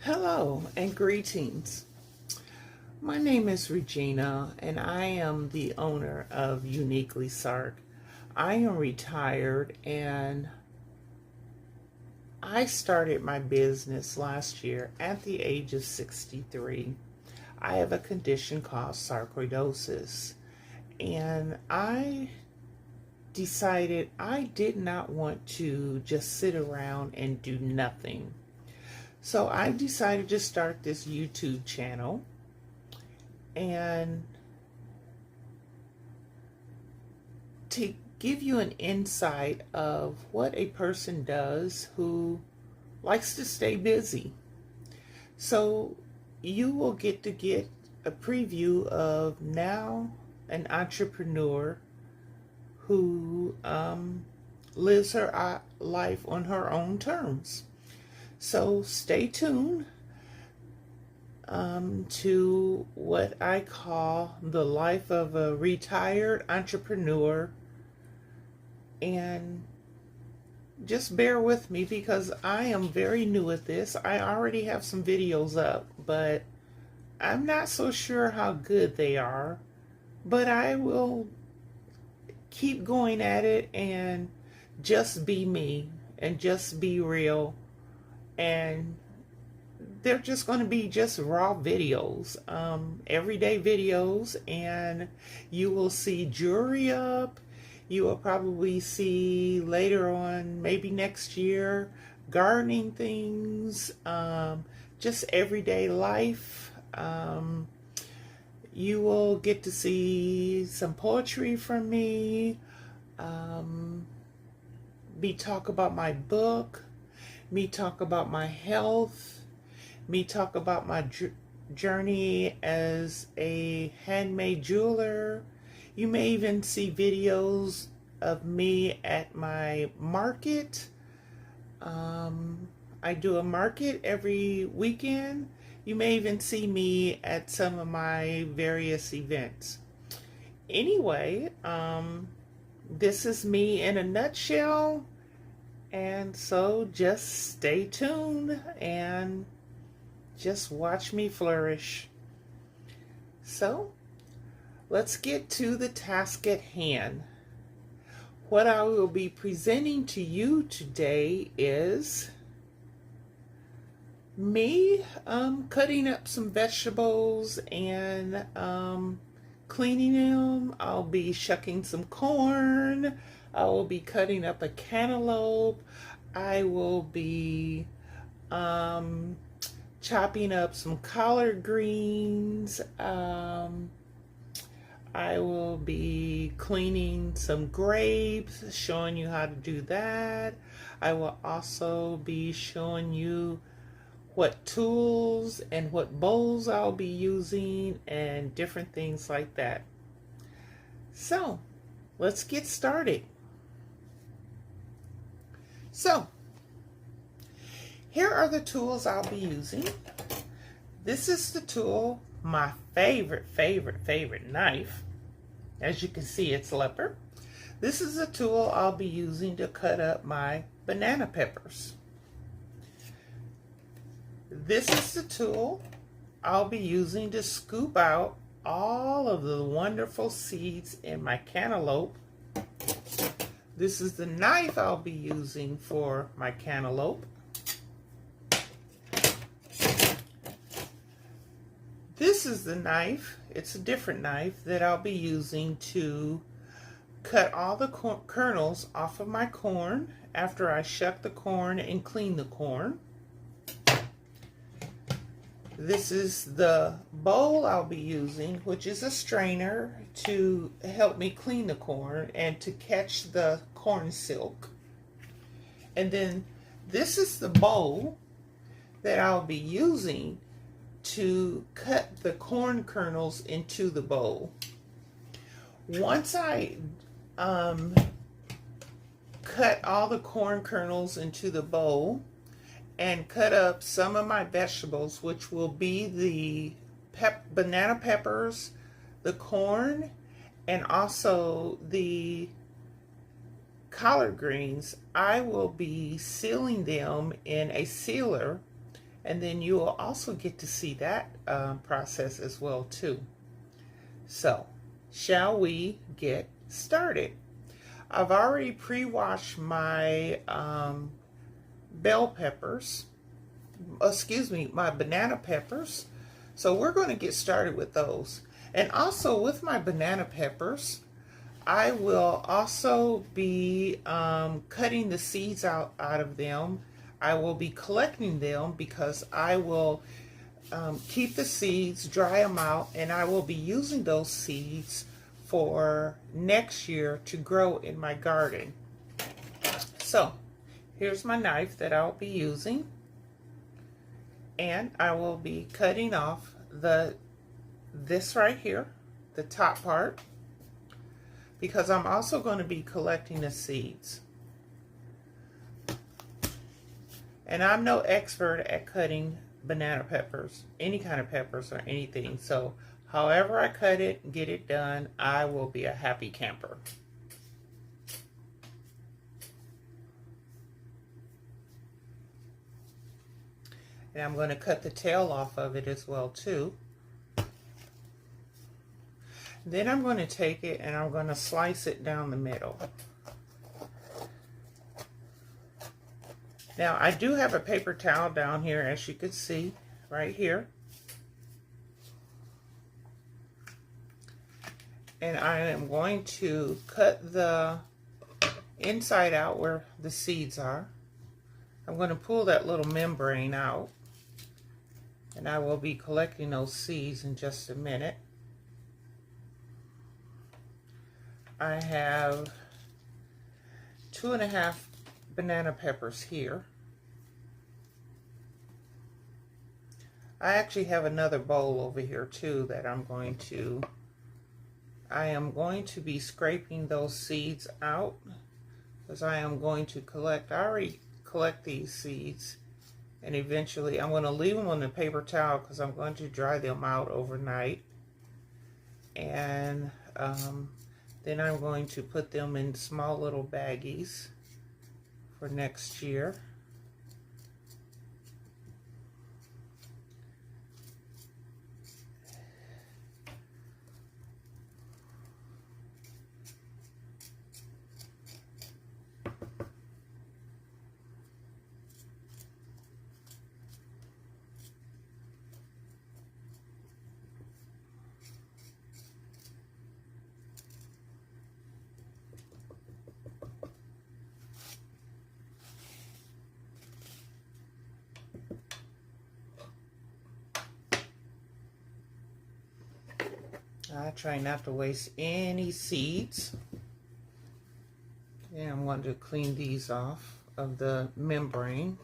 Hello and greetings. My name is Regina and I am the owner of Uniquely Sark. I am retired and I started my business last year at the age of 63. I have a condition called sarcoidosis and I decided I did not want to just sit around and do nothing. So I decided to start this YouTube channel and to give you an insight of what a person does who likes to stay busy. So you will get a preview of now an entrepreneur who lives her life on her own terms. So stay tuned to what I call the life of a retired entrepreneur, and just bear with me because I am very new at this. I already have some videos up, but I'm not so sure how good they are, but I will keep going at it and just be me and just be real. And they're just going to be just raw videos, everyday videos, and you will see jewelry up. You will probably see later on, maybe next year, gardening things, just everyday life. You will get to see some poetry from me, me talk about my book, me talk about my health, me talk about my journey as a handmade jeweler. You may even see videos of me at my market. I do a market every weekend. You may even see me at some of my various events. Anyway, this is me in a nutshell. And so just stay tuned and just watch me flourish. So let's get to the task at hand. What I will be presenting to you today is me cutting up some vegetables and cleaning them. I'll be shucking some corn. I will be cutting up a cantaloupe. I will be chopping up some collard greens. I will be cleaning some grapes, showing you how to do that. I will also be showing you what tools and what bowls I'll be using and different things like that. So let's get started. So here are the tools I'll be using. This is the tool, my favorite knife. As you can see, it's Leopard. This is the tool I'll be using to cut up my banana peppers. This is the tool I'll be using to scoop out all of the wonderful seeds in my cantaloupe. This is the knife I'll be using for my cantaloupe. This is the knife, it's a different knife that I'll be using to cut all the kernels off of my corn after I shuck the corn and clean the corn. This is the bowl I'll be using, which is a strainer to help me clean the corn and to catch the corn silk. And then this is the bowl that I'll be using to cut the corn kernels into the bowl. Once I cut all the corn kernels into the bowl and cut up some of my vegetables, which will be the banana peppers, the corn, and also the collard greens, I will be sealing them in a sealer And then you will also get to see that process as well too. So, shall we get started? I've already pre-washed my bell peppers, my banana peppers. So we're going to get started with those. And also with my banana peppers, I will also be cutting the seeds out of them. I will be collecting them because I will keep the seeds, dry them out, and I will be using those seeds for next year to grow in my garden. So here's my knife that I'll be using, and I will be cutting off this right here, the top part, because I'm also going to be collecting the seeds. And I'm no expert at cutting banana peppers, any kind of peppers or anything. So however I cut it, get it done, I will be a happy camper. And I'm going to cut the tail off of it as well too. Then I'm going to take it and I'm going to slice it down the middle. Now I do have a paper towel down here, as you can see right here. And I am going to cut the inside out where the seeds are. I'm going to pull that little membrane out. And I will be collecting those seeds in just a minute. I have 2.5 banana peppers here. I actually have another bowl over here too that I am going to be scraping those seeds out, because I am going to collect, I already collect these seeds, and eventually I'm going to leave them on the paper towel because I'm going to dry them out overnight. And then I'm going to put them in small little baggies for next year. I try not to waste any seeds. And I'm going to clean these off of the membrane.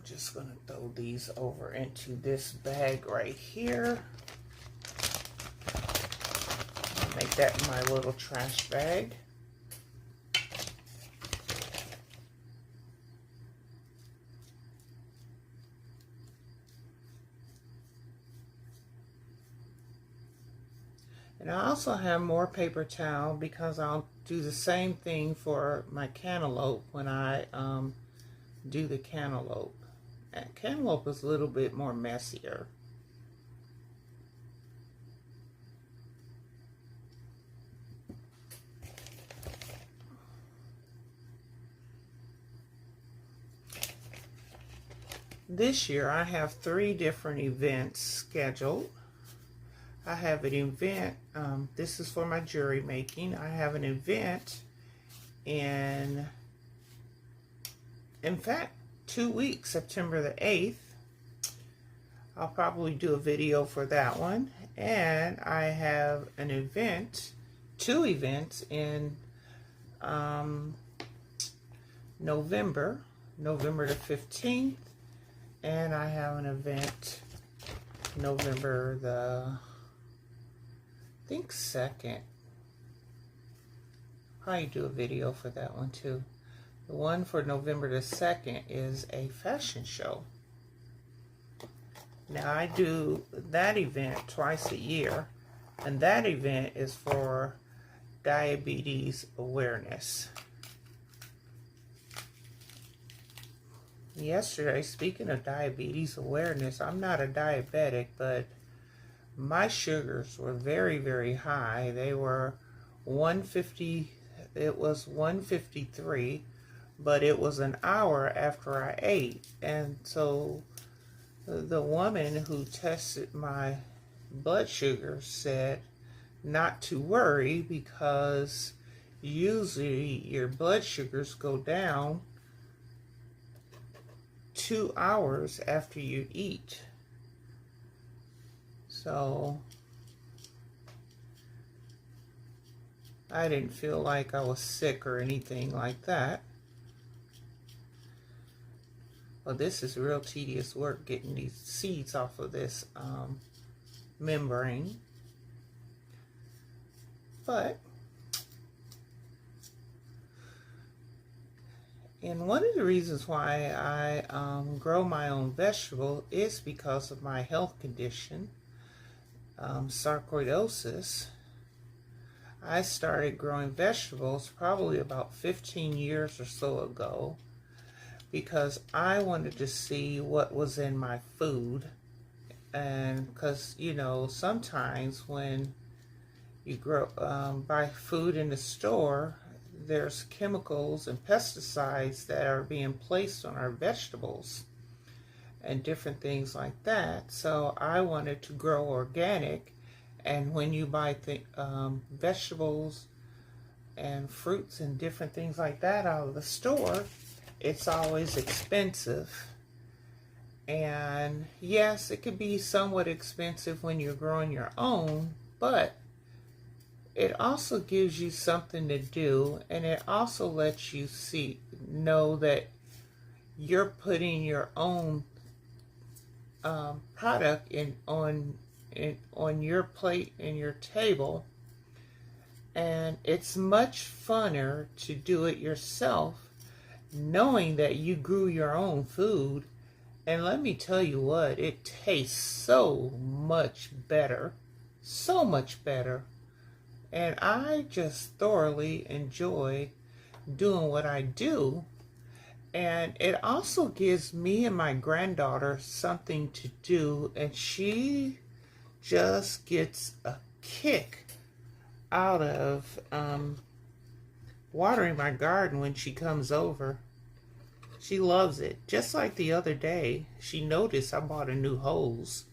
Just going to throw these over into this bag right here. Make that my little trash bag. And I also have more paper towel because I'll do the same thing for my cantaloupe when I do the cantaloupe. Cantaloupe is a little bit more messier. This year I have 3 different events scheduled. I have an event, this is for my jewelry making. I have an event in fact, 2 weeks, September the 8th. I'll probably do a video for that one. And I have an event, 2 events in November the 15th, and I have an event November the, I think, 2nd. Probably do a video for that one too. The one for November the 2nd is a fashion show. Now I do that event twice a year, and that event is for diabetes awareness. Yesterday, speaking of diabetes awareness, I'm not a diabetic, but my sugars were very, very high. They were 150, it was 153, but it was an hour after I ate. And so the woman who tested my blood sugar said not to worry, because usually your blood sugars go down 2 hours after you eat. So I didn't feel like I was sick or anything like that. Well, this is real tedious work, getting these seeds off of this membrane. But, and one of the reasons why I grow my own vegetable is because of my health condition, sarcoidosis. I started growing vegetables probably about 15 years or so ago, because I wanted to see what was in my food. And because, you know, sometimes when you buy food in the store, there's chemicals and pesticides that are being placed on our vegetables and different things like that. So I wanted to grow organic. And when you buy vegetables and fruits and different things like that out of the store, it's always expensive. And yes, it could be somewhat expensive when you're growing your own, but it also gives you something to do, and it also lets you know that you're putting your own product on your plate and your table. And it's much funner to do it yourself, knowing that you grew your own food. And let me tell you what, it tastes so much better, so much better. And I just thoroughly enjoy doing what I do. And it also gives me and my granddaughter something to do, and she just gets a kick out of watering my garden when she comes over. She loves it. Just like the other day, she noticed I bought a new hose,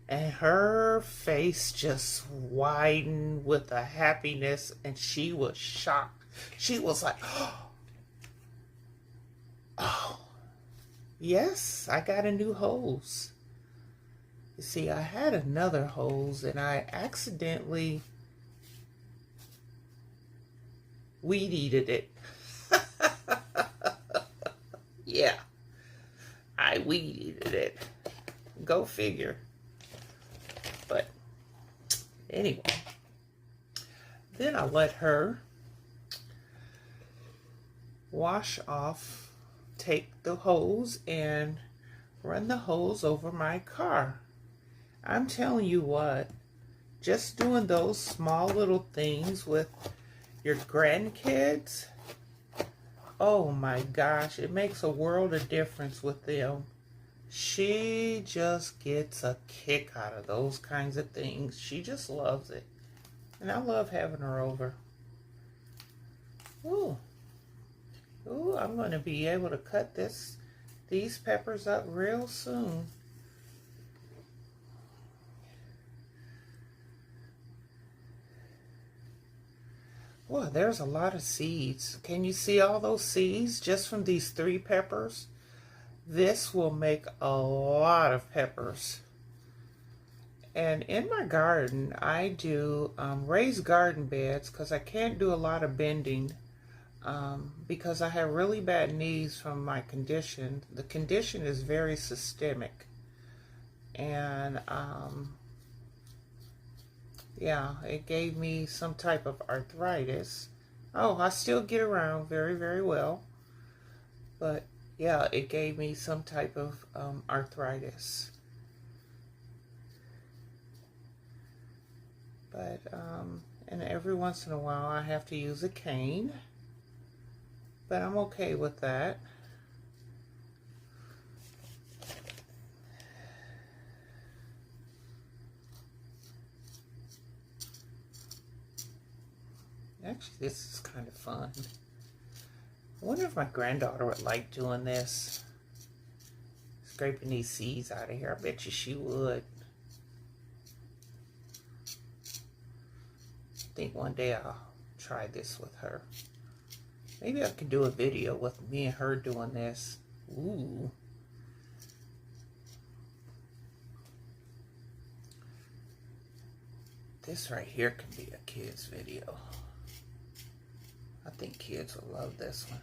and her face just widened with a happiness, and she was shocked. She was like, oh, yes, I got a new hose. You see, I had another hose, and I accidentally weed-eated it. Yeah, I weed-eated it. Go figure. But anyway, then I let her take the hose and run the hose over my car. I'm telling you what, just doing those small little things with your grandkids, oh my gosh, it makes a world of difference with them. She just gets a kick out of those kinds of things. She just loves it. And I love having her over. Ooh. Ooh, I'm going to be able to cut these peppers up real soon. Well, there's a lot of seeds. Can you see all those seeds just from these 3 peppers? This will make a lot of peppers. And in my garden, I do raised garden beds because I can't do a lot of bending because I have really bad knees from my condition. The condition is very systemic. And yeah, it gave me some type of arthritis. Oh, I still get around very, very well. But yeah, it gave me some type of arthritis. But, and every once in a while I have to use a cane. But I'm okay with that. Actually, this is kind of fun. I wonder if my granddaughter would like doing this. Scraping these seeds out of here. I bet you she would. I think one day I'll try this with her. Maybe I could do a video with me and her doing this. Ooh. This right here can be a kid's video. I think kids will love this one.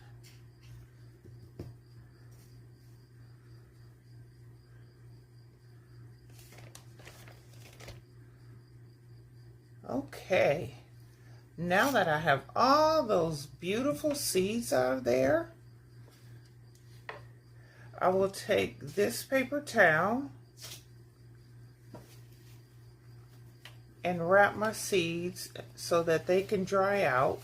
Okay. Now that I have all those beautiful seeds out of there, I will take this paper towel and wrap my seeds so that they can dry out.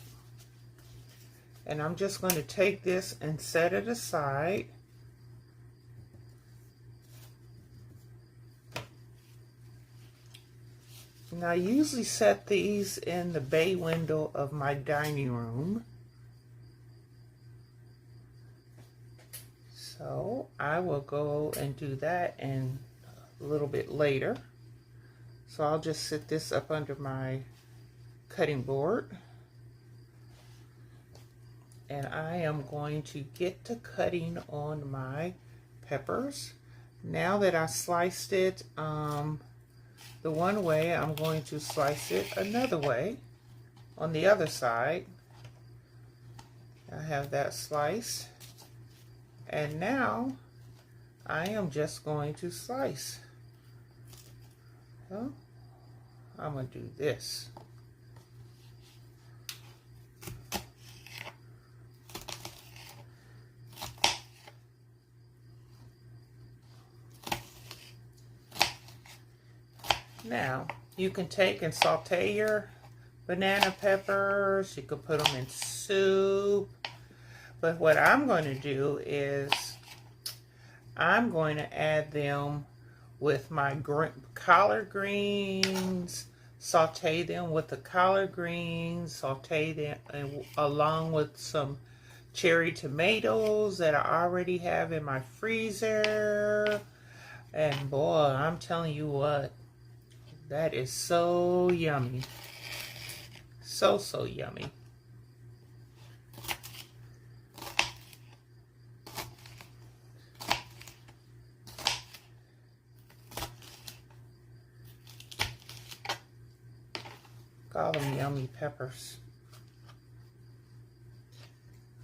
And I'm just going to take this and set it aside. And I usually set these in the bay window of my dining room. So I will go and do that in a little bit later. So I'll just set this up under my cutting board. And I am going to get to cutting on my peppers. Now that I sliced it the one way, I'm going to slice it another way on the other side. I have that slice. And now I am just going to slice. So I'm going to do this. Now, you can take and saute your banana peppers. You could put them in soup. But what I'm going to do is I'm going to add them with my collard greens, saute them with the collard greens, saute them along with some cherry tomatoes that I already have in my freezer. And boy, I'm telling you what, that is so yummy. So, so yummy. Call them yummy peppers.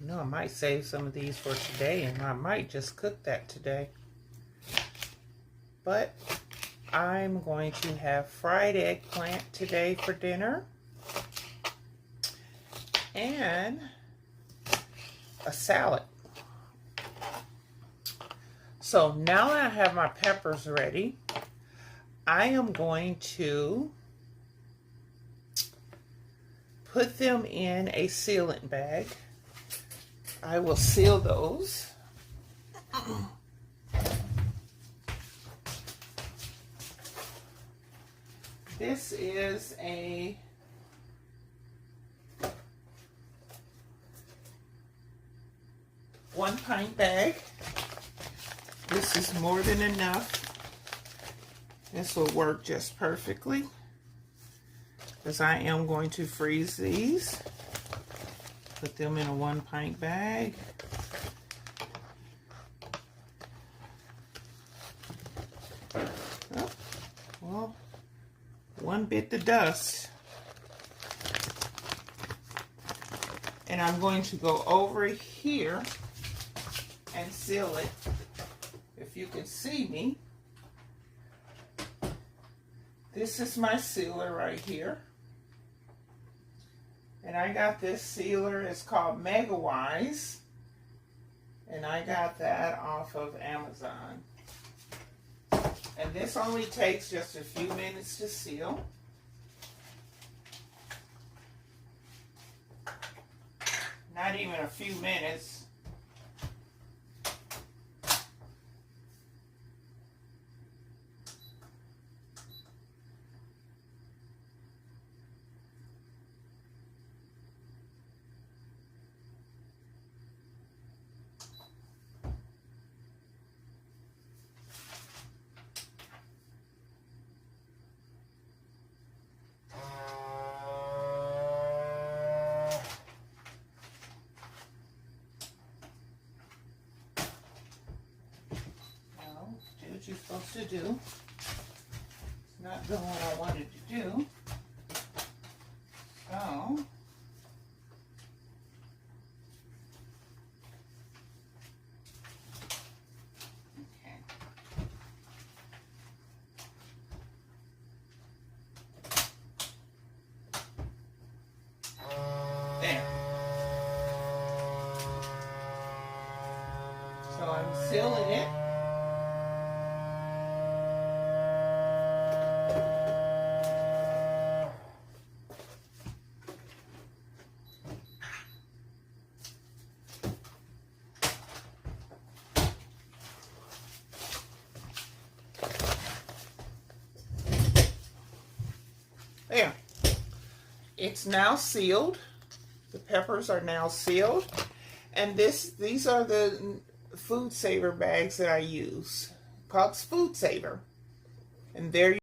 You know, I might save some of these for today, and I might just cook that today. But I'm going to have fried eggplant today for dinner. And a salad. So now that I have my peppers ready, I am going to put them in a sealant bag. I will seal those. This is a one-pint bag. This is more than enough. This will work just perfectly, because I am going to freeze these. Put them in a one-pint bag. Oh, well, one bit the dust. And I'm going to go over here and seal it. If you can see me, this is my sealer right here. And I got this sealer, it's called MegaWise. And I got that off of Amazon. And this only takes just a few minutes to seal. Not even a few minutes. What you're supposed to do. It's not doing what I wanted to do. So, okay. There. So I'm sealing it. There. It's now sealed. The peppers are now sealed. And these are the food saver bags that I use. Called Food Saver. And there you